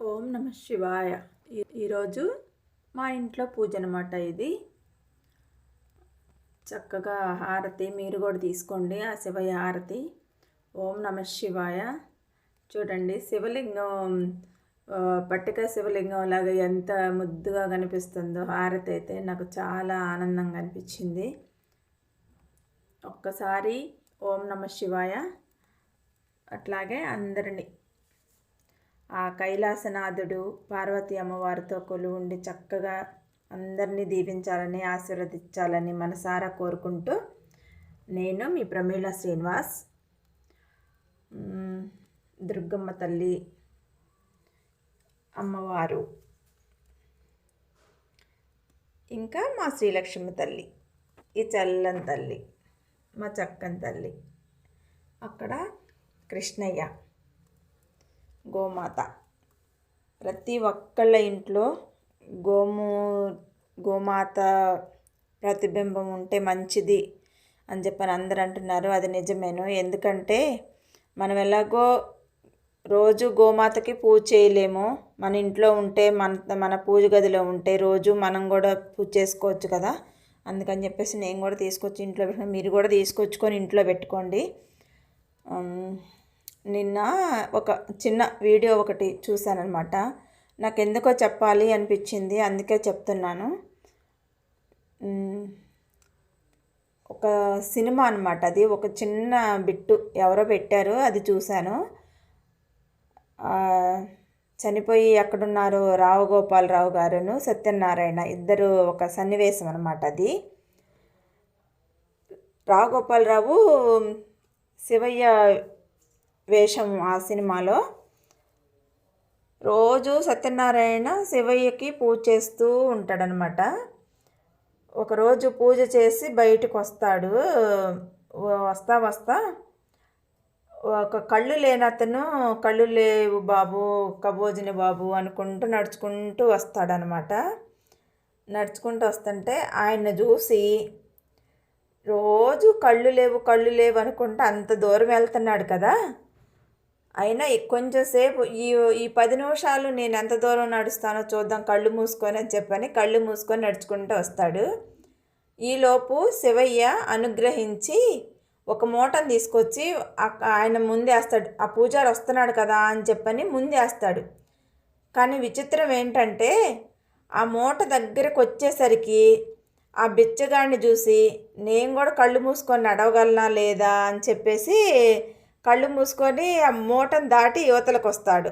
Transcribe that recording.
ఓం నమ శివాయ. ఈరోజు మా ఇంట్లో పూజ అనమాట. ఇది చక్కగా హారతి మీరు కూడా తీసుకోండి. ఆ శివయ్య హారతి. ఓం నమ శివాయ. చూడండి, శివలింగం పట్టిక శివలింగం లాగా ఎంత ముద్దుగా కనిపిస్తుందో హారతి అయితే నాకు చాలా ఆనందంగా అనిపించింది. ఒక్కసారి ఓం నమ శివాయ. అట్లాగే అందరినీ ఆ కైలాసనాథుడు పార్వతీ అమ్మవారితో కొలువుండి చక్కగా అందరినీ దీవించాలని ఆశీర్వదించాలని మనసారా కోరుకుంటూ నేను మీ ప్రమీళ శ్రీనివాస్, దుర్గమ్మ తల్లి అమ్మవారు, ఇంకా మా శ్రీలక్ష్మి తల్లి, ఈ చల్లని తల్లి, మా చక్కని తల్లి, అక్కడ కృష్ణయ్య, గోమాత. ప్రతి ఒక్కళ్ళ ఇంట్లో గోమాత ప్రతిబింబం ఉంటే మంచిది అని చెప్పని అందరూ అంటున్నారు. అది నిజమేను. ఎందుకంటే మనం ఎలాగో రోజు గోమాతకి పూజ చేయలేము. మన ఇంట్లో ఉంటే మన పూజ గదిలో ఉంటే రోజు మనం కూడా పూజ చేసుకోవచ్చు కదా. అందుకని చెప్పేసి నేను కూడా తీసుకొచ్చి ఇంట్లో పెట్టుకుని, మీరు కూడా తీసుకొచ్చుకొని ఇంట్లో పెట్టుకోండి. నిన్న ఒక చిన్న వీడియో ఒకటి చూశానమాట. నాకు ఎందుకో చెప్పాలి అనిపించింది, అందుకే చెప్తున్నాను. ఒక సినిమా అనమాట. అది ఒక చిన్న బిట్టు ఎవరో పెట్టారు, అది చూశాను. చనిపోయి ఎక్కడున్నారు రావు గోపాలరావు గారును సత్యనారాయణ ఇద్దరు ఒక సన్నివేశం అనమాట. అది రావు గోపాలరావు శివయ్య వేషం ఆ సినిమాలో. రోజు సత్యనారాయణ శివయ్యకి పూజ చేస్తూ ఉంటాడనమాట. ఒకరోజు పూజ చేసి బయటకు వస్తాడు. వస్తా ఒక కళ్ళు లేనతను, కళ్ళు లేవు బాబు, కబోజిని బాబు అనుకుంటూ నడుచుకుంటూ వస్తాడనమాట. నడుచుకుంటూ వస్తుంటే ఆయన చూసి రోజు కళ్ళు లేవు అనుకుంటూ అంత దూరం వెళ్తున్నాడు కదా. అయినా కొంచెంసేపు ఈ 10 నిమిషాలు నేను ఎంత దూరం నడుస్తానో చూద్దాం కళ్ళు మూసుకొని అని చెప్పని కళ్ళు మూసుకొని నడుచుకుంటూ వస్తాడు. ఈలోపు శివయ్య అనుగ్రహించి ఒక మూటను తీసుకొచ్చి ఆయన ముందేస్తాడు. ఆ పూజారి వస్తున్నాడు కదా అని చెప్పని ముందేస్తాడు. కానీ విచిత్రం ఏంటంటే ఆ మూట దగ్గరకు వచ్చేసరికి ఆ బిచ్చగాడిని చూసి నేను కూడా కళ్ళు మూసుకొని నడవగలనా లేదా అని చెప్పేసి కళ్ళు మూసుకొని ఆ మూటను దాటి యువతలకు వస్తాడు.